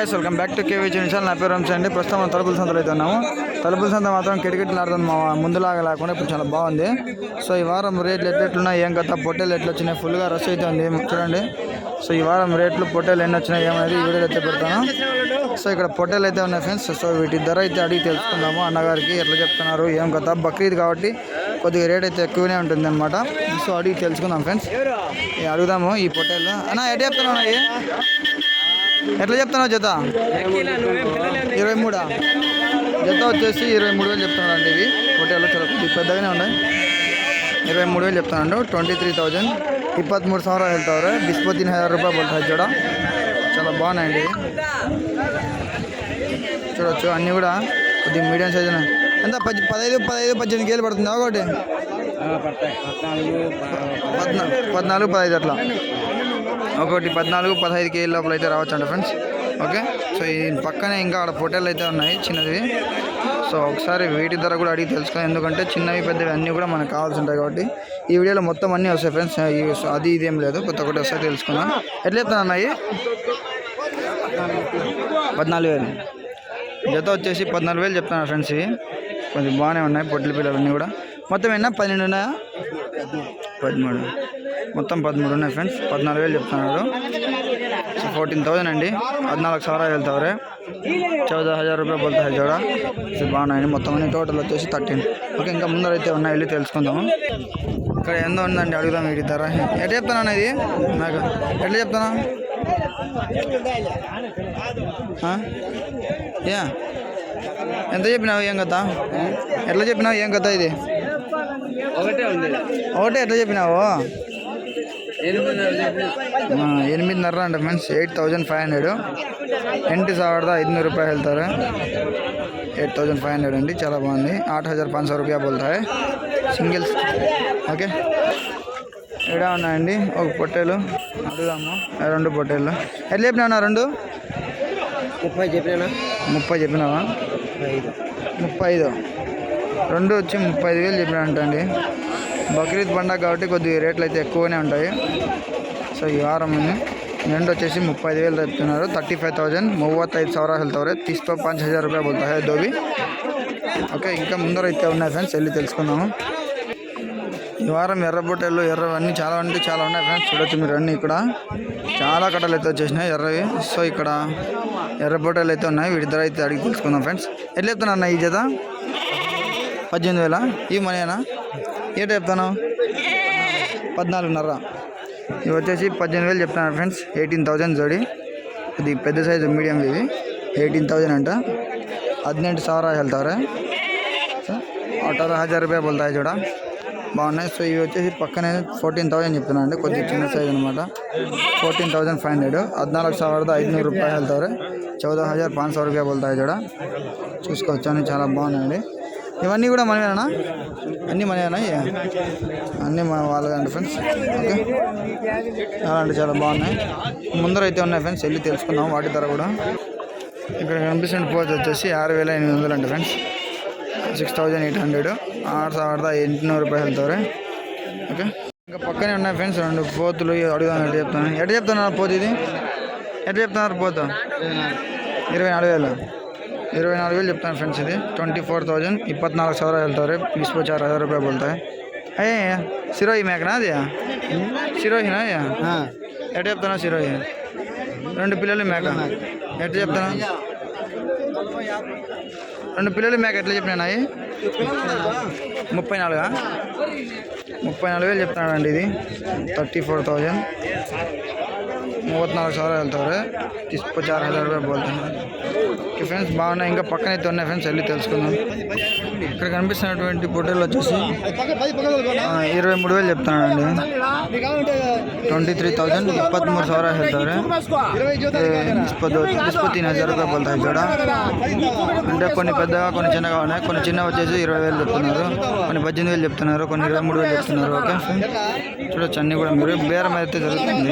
Guys welcome back to KV channel. నా పేరు వంశీ అండి. ప్రస్తుతం మనం తలుపుల సంతలో అయితే ఉన్నాము. తలుపుల సంత మాత్రం కిటకిటలాడుతుంది. మా ముందులాగా లేకుండా ఇప్పుడు చాలా బాగుంది. సో ఈ వారం రేట్లు ఎట్లున్నాయి, ఏం కదా, పొట్టేలు ఎట్లా వచ్చినాయి, ఫుల్గా రష్ అయితే ఉంది చూడండి. సో ఈ వారం రేట్లు పొట్టేలు ఎన్ని వచ్చినాయి ఏమనేది ఈ వీడియోలో అయితే పెడతాను. సో ఇక్కడ పొట్టేలు అయితే ఉన్నాయి ఫ్రెండ్స్. సో వీటి ధర అయితే అడిగి తెలుసుకుందాము అన్నగారికి ఎట్లా చెప్తున్నారు, ఏం కదా. బక్రీద్ కాబట్టి కొద్దిగా రేట్ అయితే ఎక్కువనే ఉంటుంది అనమాట. సో అడిగి తెలుసుకుందాం ఫ్రెండ్స్. అడుగుదాము ఈ పొట్టేలు. అన్న ఎట్లా చెప్తున్నావు, ఎట్లా చెప్తున్నావు జత? 23 జత వచ్చేసి 23,000 చెప్తున్నాడు అండి. ఇవి పొట్టేలు చాలా పెద్దగానే ఉన్నాయి. 23,000 చెప్తున్నాడు. 23,000 23 ಸಾವಿರ ಹೇಳ್ತಾವ್ರೆ. 23,000 ರೂಪಾಯಿ బోల్తాయి చూడ. చాలా బాగున్నాయండి ఇవి. చూడొచ్చు అన్నీ కూడా కొద్దిగా మీడియం సైజు ఉన్నాయి. ఎంత 15-18 కేలు పడుతుంది ఒకటి? 14-15 అట్లా. ఒకటి 14-15 కేజీ లోపల అయితే రావచ్చు అంట ఫ్రెండ్స్. ఓకే. సో ఈ పక్కనే ఇంకా అక్కడ పొట్టేలు అయితే ఉన్నాయి చిన్నవి. సో ఒకసారి వీటి ధర కూడా అడిగి తెలుసుకుని, ఎందుకంటే చిన్నవి పెద్దవి అన్నీ కూడా మనకు కావాల్సి ఉంటాయి కాబట్టి ఈ వీడియోలో మొత్తం అన్నీ వస్తాయి ఫ్రెండ్స్. అది ఇదేం లేదు, కొత్త ఒకటి వస్తాయి తెలుసుకున్నాం. ఎట్లా చెప్తాను అన్నాయి? 14,000 జత వచ్చేసి 14,000 చెప్తున్నాను ఫ్రెండ్స్. ఇవి కొంచెం బాగానే ఉన్నాయి పొట్టెల పిల్లలన్నీ కూడా. మొత్తం ఎన్న 12 ఉన్నాయా? 13. మొత్తం 13 ఉన్నాయి ఫ్రెండ్స్. 14,000 చెప్తున్నారు. సో 14,000 అండి. 14 ಸಾವಿರ వెళ్తారు. 14,000 ರೂಪಾಯಿ బోల్తాయి చూడ. సో బాగున్నాయండి. మొత్తం అన్ని టోటల్ వచ్చేసి 13. ఓకే. ఇంకా ముందరైతే ఉన్నాయి, వెళ్ళి తెలుసుకుందాము. ఇక్కడ ఎంతో ఉందండి, అడుగుదాం వీటి ధర. ఎట్లా చెప్తాను ఇది నాకు? ఎట్లా చెప్తాను? ఎంత చెప్పినావు, ఏం కదా? ఎట్లా చెప్పినావు, ఏం కదా? ఇది ఒకటే ఎట్లా చెప్పినావు? 8,500 అంట ఫ్రెండ్స్. 8,500. 8,500 ರೂಪಾಯಿ ಹೇಳ್ತಾರೆ. 8,500 అండి. చాలా బాగుంది. 8,500 ರೂಪಾಯಿ బోల్తాయి సింగిల్స్. ఓకే. ఇక్కడ ఉన్నాయండి ఒక పొట్టేలు, అడుగుదాము. 2 పొట్టేళ్ళు ఎట్లా చెప్పినావు? 2 30 చెప్పినా. 30 చెప్పినావా? 35. 2 వచ్చి 35,000 చెప్పినానంట అండి. బక్రీద్ పండగ కాబట్టి కొద్దిగా రేట్లు అయితే ఎక్కువనే ఉంటాయి. సో ఈ వారం 2 వచ్చేసి 35,000 చెప్తున్నారు. 35,000 35 ಸಾವಿರ ಹೇಳ್ತಾವ್ರೆ. 5,000 ರೂಪಾಯಿ బోల్తాయి దోబి. ఓకే. ఇంకా ముందర అయితే ఉన్నాయి ఫ్రెండ్స్, వెళ్ళి తెలుసుకుందాము. ఈ వారం ఎర్రబొట్టెలు ఎర్రవన్నీ చాలా అంటే చాలా ఉన్నాయి ఫ్రెండ్స్. చూడొచ్చు మీరు అన్నీ. ఇక్కడ చాలా కట్టలు అయితే వచ్చేసినాయి ఎర్రవి. సో ఇక్కడ ఎర్రబొట్టెలు అయితే ఉన్నాయి. వీటి ధర అయితే అడిగి తెలుసుకుందాం ఫ్రెండ్స్. ఎట్లా చెప్తున్నా ఈ జత? 18,000. ఈ మనీనా? ఏటో చెప్తాను? 14,500. ఇవి వచ్చేసి 18,000 చెప్తున్నారు ఫ్రెండ్స్. 18,000 జోడి. ఇది పెద్ద సైజు మీడియం. ఇవి 18,000 అంట. 18 ಸಾವಿರ ಹೇಳ್తారు. 18,000 ರೂಪಾಯಿ బోల్తాయి చూడ. బాగున్నాయి. సో ఇవి వచ్చేసి పక్కనే 14,000 చెప్తున్నాను అండి. కొద్దిగా చిన్న సైజు అనమాట. 14,500. 14,500 ರೂಪಾಯಿ ಹೇಳ್తారు. 14,500 ರೂಪಾಯಿ బోల్తాయి చూడ. చూసుకోవచ్చు అని చాలా బాగున్నాయండి. ఇవన్నీ కూడా మనమేనా? అన్నీ మనమేనా? అన్నీ మన వాళ్ళండి ఫ్రెండ్స్. ఓకే. చాలా అంటే చాలా బాగున్నాయి. ముందర అయితే ఉన్నాయి ఫ్రెండ్స్, వెళ్ళి తెలుసుకుందాం వాటి ధర కూడా. ఇక్కడ కనిపిస్తున్న పోజ్ వచ్చేసి 6,800 అండి ఫ్రెండ్స్. 6,800. 6,800 ರೂಪಾಯಿ ಹೇಳ್తారు. ఓకే. ఇంకా పక్కనే ఉన్నాయి ఫ్రెండ్స్ 2 పోతులు. అడుగుదాం. ఎట్లా చెప్తాను? ఎట్లా చెప్తున్నారు పోతు ఇది? ఎట్లా చెప్తున్నారు పోతు? 24,000. 24,000 చెప్తాను ఫ్రెండ్స్. ఇది 24,000. 24 ಸಾವಿರ ಹೇಳ್ತಾವ್ರೆ. 24,000 ರೂಪಾಯಿ బోల్తాయి. అయ్యే సిరోహి మేకనా? అది సిరోహినా? ఎట్లా చెప్తాను సిరోహి? 2 పిల్లలు మేక. ఎట్లా చెప్తాను? 2 పిల్లలు మేక ఎట్లా చెప్పినా? 34. 34,000 చెప్తున్నాడు అండి. ఇది 34,000. 34 ಸಾವಿರ ಹೇಳ್తారు. 24,000 ರೂಪಾಯಿ బోల్తాయి. ఓకే ఫ్రెండ్స్, బాగున్నాయి. ఇంకా పక్కన అయితే ఉన్నాయి ఫ్రెండ్స్, వెళ్ళి తెలుసుకుందాం. ఇక్కడ కనిపిస్తున్నటువంటి పొట్టేలు వచ్చేసి 23,000 చెప్తున్నాడు అండి. 23,000. 23 ಸಾವಿರ ಹೇಳ್తారు. 23,000 ರೂಪಾಯಿ బోల్తాయి చూడ. అంటే కొన్ని పెద్దగా కొన్ని చిన్నగా ఉన్నాయి. కొన్ని చిన్న వచ్చేసి 20,000 చెప్తున్నారు. కొన్ని 18,000 చెప్తున్నారు. కొన్ని 23,000 చెప్తున్నారు. ఓకే చూడొచ్చు అన్నీ కూడా. మీరు బేరం అయితే జరుగుతుంది.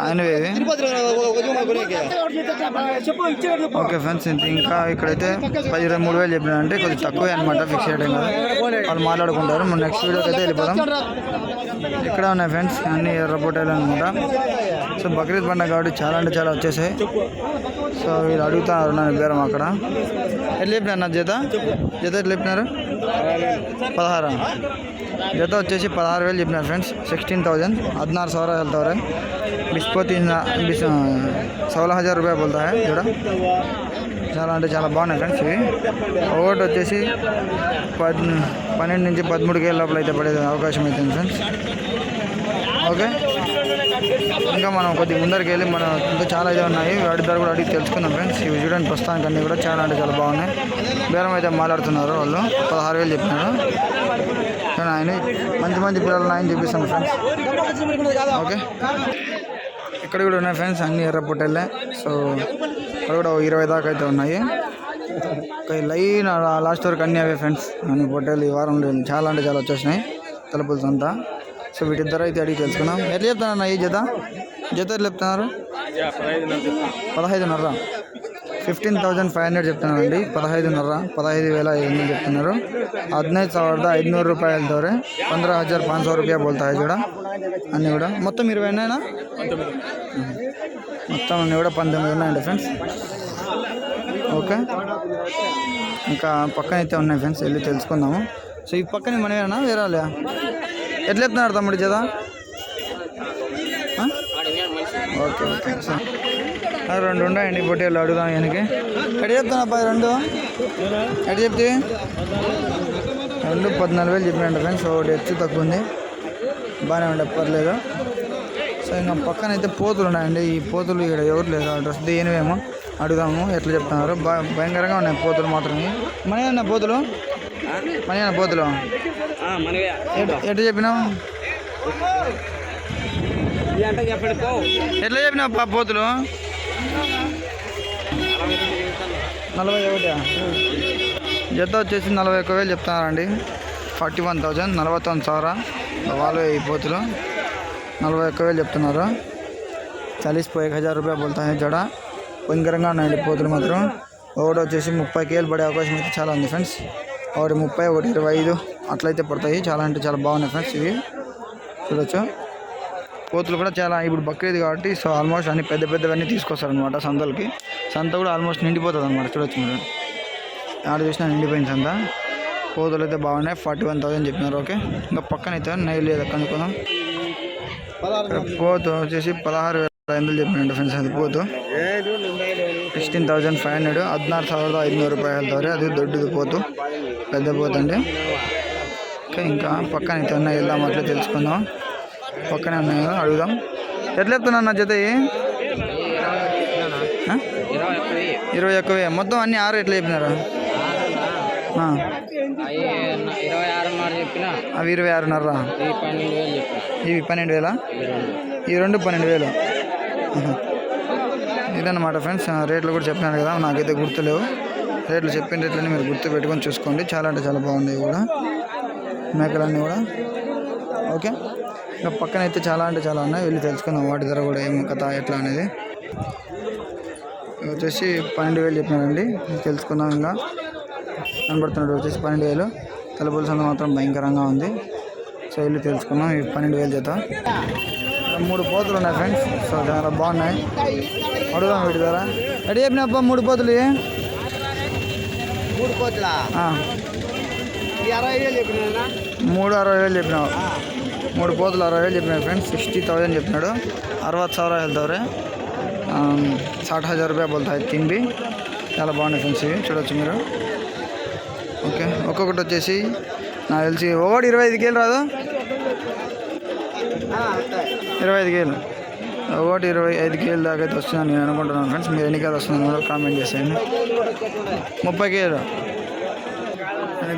ఆయనవి. ఓకే ఫ్రెండ్స్, ఇంకా ఇక్కడైతే 23,000 చెప్పినా అంటే కొంచెం తక్కువే అనమాట. ఫిక్స్ చేయడం కదా, వాళ్ళు మాట్లాడుకుంటారు. మన నెక్స్ట్ వీడియోకి అయితే వెళ్ళిపోదాం. ఇక్కడ ఉన్నాయి ఫ్రెండ్స్ అన్ని ఎర్ర పొట్టేలు అనమాట. సో బక్రీద్ పండుగ కాబట్టి చాలా అంటే చాలా వచ్చేసాయి. సో వీళ్ళు అడుగుతున్నారు నన్ను బేరం అక్కడ. ఎట్లా చెప్పినారు నా జత ఎట్లా చెప్పినారు? 16 జత వచ్చేసి 16,000 చెప్పినారు ఫ్రెండ్స్. 16,000 16,000 వెళ్తారు. బిస్కో 16,000 रुपये बोलता है जोड़ा. చాలా అంటే చాలా బాగున్నాయి ఫ్రెండ్స్ ఇవి. ఒకటి వచ్చేసి 12 నుంచి 13 లోపల అయితే పడే అవకాశం అవుతుంది ఫ్రెండ్స్. ఓకే, ఇంకా మనం కొద్దిగా ముందరికి వెళ్ళి మనం ఇంకా చాలా అయితే ఉన్నాయి, వాటి ధర కూడా అడిగి తెలుసుకుందాం ఫ్రెండ్స్. ఇవి చూడండి, ప్రస్తుతానికి అన్నీ కూడా చాలా అంటే చాలా బాగున్నాయి. బేరం అయితే మాట్లాడుతున్నారు వాళ్ళు. 16,000 చెప్పినారు. కానీ ఆయన మంచి మంచి పిల్లలు ఆయన చూపిస్తాను ఫ్రెండ్స్. ఓకే, ఇక్కడ కూడా ఉన్నాయి ఫ్రెండ్స్ అన్ని ఎర్ర పొట్టేళ్ళే. సో ఇక్కడ కూడా 20 దాకా అయితే ఉన్నాయి. లైన్ లాస్ట్ వరకు అన్నీ అవే ఫ్రెండ్స్. అన్ని పొట్టేళ్ళు ఈ వారం చాలా అంటే చాలా వచ్చేసినాయి తలుపులతో అంతా. సో వీటి ధర అయితే అడిగి తెలుసుకున్నాం. ఎట్లా చెప్తానన్నా ఈ జత ఎట్లా చెప్తున్నారు? 15,500 15,500 చెప్తున్నారండి. 15,500 చెప్తున్నారు. 15,500 रुपये दौरे 15,500 रुपया बोलता है जोड़ा. అన్నీ కూడా మొత్తం 20 ఉన్నాయినా? మొత్తం అన్నీ కూడా 19 ఉన్నాయండి ఫ్రెండ్స్. ఓకే, ఇంకా పక్కన అయితే ఉన్నాయి ఫ్రెండ్స్, వెళ్ళి తెలుసుకుందాము. సో ఈ పక్కన మనమేనా వేరాలే? ఎట్లా చెప్తున్నారు తమ్ముడు జత? ఓకే ఓకే, సో 2 ఉన్నాయండి పొట్టేళ్ళు. అడుగుదాం ఆయనకి. ఎట్లా చెప్తాను అబ్బాయి? 2 ఎట్లా చెప్తే? 2 14,000 చెప్పినండి ఫ్రెండ్స్. ఒకటి ఎత్తు తక్కువ ఉంది, బాగానే ఉండే, పర్లేదు. సో ఇంకా పక్కన అయితే పోతులు ఉన్నాయండి. ఈ పోతులు ఇక్కడ ఎవరు లేదు, అడ్రస్ దేనివేమో అడుగుదాము. ఎట్లా చెప్తున్నారు? భయంకరంగా ఉన్నాయి పోతులు మాత్రమే. మన పోతులు పోతులు ఎట్లా చెప్పినావు? ఎట్లా చెప్పినావు పోతులు? 41 జత వచ్చేసి 41,000 చెప్తున్నారండి. 41,000 41,000 వాళ్ళు ఈ పోతులు 41,000 చెప్తున్నారు. 40,000 रुपये बोलता है జడ. భయంకరంగా ఉన్నాయండి పోతులు మాత్రం. ఒకటి వచ్చేసి 30,000 పడే అవకాశం అయితే చాలా ఉంది ఫ్రెండ్స్. ఒకటి 30, ఒకటి 25 అట్లయితే పడతాయి. చాలా అంటే చాలా బాగున్నాయి ఫ్రెండ్స్ ఇవి. చూడొచ్చు, పోతులు కూడా చాలా. ఇప్పుడు బక్రీద్ కాబట్టి సో ఆల్మోస్ట్ అన్ని పెద్ద పెద్దవన్నీ తీసుకొస్తారనమాట సంతలకి. సంత కూడా ఆల్మోస్ట్ నిండిపోతుంది అనమాట. చూడొచ్చు మీరు, ఆడ చూసినా నిండిపోయింది సంత. పోతులు అయితే బాగున్నాయి. 41,000 చెప్పినారు. ఓకే, ఇంకా పక్కన అయితే నైల్ లేదు కనుక్కుందాం. పోతు వచ్చేసి 16,500 చెప్పినండి ఫ్రెండ్స్. అది పోతు 16,500 16,500 రూపాయలు అవుతారు. అది దొడ్డుది పోతు, పెద్ద పోతు అండి. ఓకే, ఇంకా పక్కన అయితే ఉన్నాయి, వెళ్దాం అట్లా తెలుసుకుందాం. పక్కనే ఉన్నాయి కదా, అడుగుదాం. ఎట్లా చెప్తున్నా నా జత? 21,000 మొత్తం అన్ని 6 ఎట్లా చెప్పినారా? అవి 26,500. ఇవి 12,000. ఈ 2 12,000. ఇదన్నమాట ఫ్రెండ్స్. రేట్లు కూడా చెప్పినాను కదా, నాకైతే గుర్తులేవు. రేట్లు చెప్పిన రేట్లన్నీ మీరు గుర్తు పెట్టుకొని చూసుకోండి. చాలా అంటే చాలా బాగున్నాయి కూడా మేకలన్నీ కూడా. ఓకే, ఇంకా పక్కన అయితే చాలా అంటే చాలా ఉన్నాయి, వెళ్ళి తెలుసుకుందాం వాటి ధర కూడా ఏం కథ ఎట్లా అనేది. వచ్చేసి 12,000 చెప్పినారండి. తెలుసుకుందాం. ఇంకా కనబడుతున్నాడు వచ్చేసి 12,000. తలుపుల సంద మాత్రం భయంకరంగా ఉంది. సో వెళ్ళి తెలుసుకున్నాం. ఈ 12,000 జత. 3 పోతులు ఉన్నాయి ఫ్రెండ్స్. సో చాలా బాగున్నాయి, అడుగుదాం వీటి ధర. ఎటు చెప్పినా అబ్బా 3 పోతులు? 3 పోతులా? 60,000 చెప్పినా. 60,000 చెప్పినావు. 3 పోతులు 60,000 చెప్పినాడు ఫ్రెండ్స్. 60,000 చెప్పినాడు. 60,000 వెళ్తారు. 60,000 रुपये बोलता है 3 भी. చాలా బాగున్నాయి ఫ్రెండ్స్ ఇవి, చూడొచ్చు మీరు. ఓకే, ఒక్కొక్కటి వచ్చేసి నాకు తెలిసి ఒకటి 25,000 రాదు? 25,000. ఒకటి 25,000 దాకా అయితే వస్తుందని నేను అనుకుంటున్నాను ఫ్రెండ్స్. మీరు ఎన్నికలు వస్తుందని కూడా కామెంట్ చేసేయండి. 30,000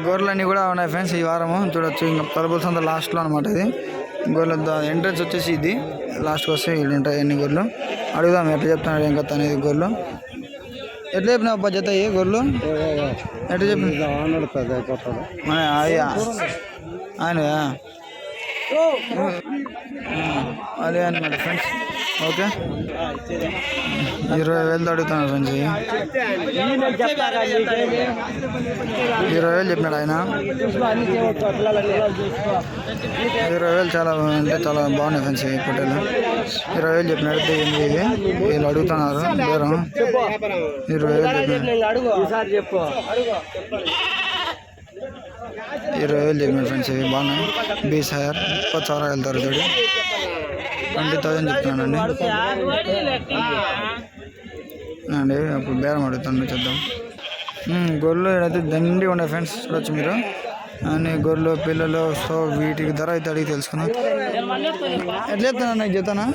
గొర్రెలు అన్నీ కూడా ఉన్నాయి ఫ్రెండ్స్ ఈ వారము. చూడొచ్చు, ఇంకా తలుపుల సంత లాస్ట్లో అనమాట. ఇది గొర్రెల ఎంట్రన్స్ వచ్చేసి ఇది లాస్ట్కి వస్తే వీళ్ళు ఉంటాయి ఎన్ని గొర్రెలు. అడుగుదాం ఎట్లా చెప్తున్నాడు ఏం కథ అనేది. గొర్రెలు ఎట్లా చెప్పినా అబ్బా జత? ఏ గొర్రెలు ఎట్లా చెప్పిన? ఆయన అదే అనమాట ఫ్రెండ్స్. ఓకే 20,000 అడుగుతున్నాను ఫ్రెండ్స్. 20,000 చెప్పినాడు ఆయన. 20,000 చాలా అంటే చాలా బాగున్నాయి ఫ్రెండ్స్ ఈ పొట్టేలు. 20,000 చెప్పినాడు. వీళ్ళు అడుగుతున్నారు బేరం. 20,000 చెప్పినాడు. 20,000 చెప్పినాడు ఫ్రెండ్స్. ఇవి బాగున్నాయి. 20,000 20,000 వెళ్తారు చూడు. 20,000 చెప్తున్నానండి అండి. అప్పుడు బేరం అడుగుతాను చూద్దాం. గొర్రెలు ఏదైతే దండి ఉన్నాయి ఫ్రెండ్స్, చూడొచ్చు మీరు. అన్ని గొర్రెలు పిల్లలు. సో వీటికి ధర అయితే అడిగి తెలుసుకున్నాం. ఎట్లా చెప్తానన్నా జతనా?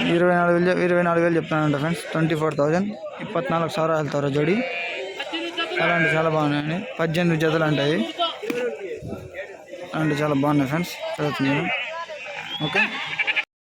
24,000 చెప్తానంట ఫ్రెండ్స్. 24,000 24,000 వెళ్తారు జోడి. అలాంటి చాలా బాగున్నాయండి. 18 జతలు అంటాయి. అలాంటి చాలా బాగున్నాయి ఫ్రెండ్స్, చూడొచ్చు మీరు. ఓకే.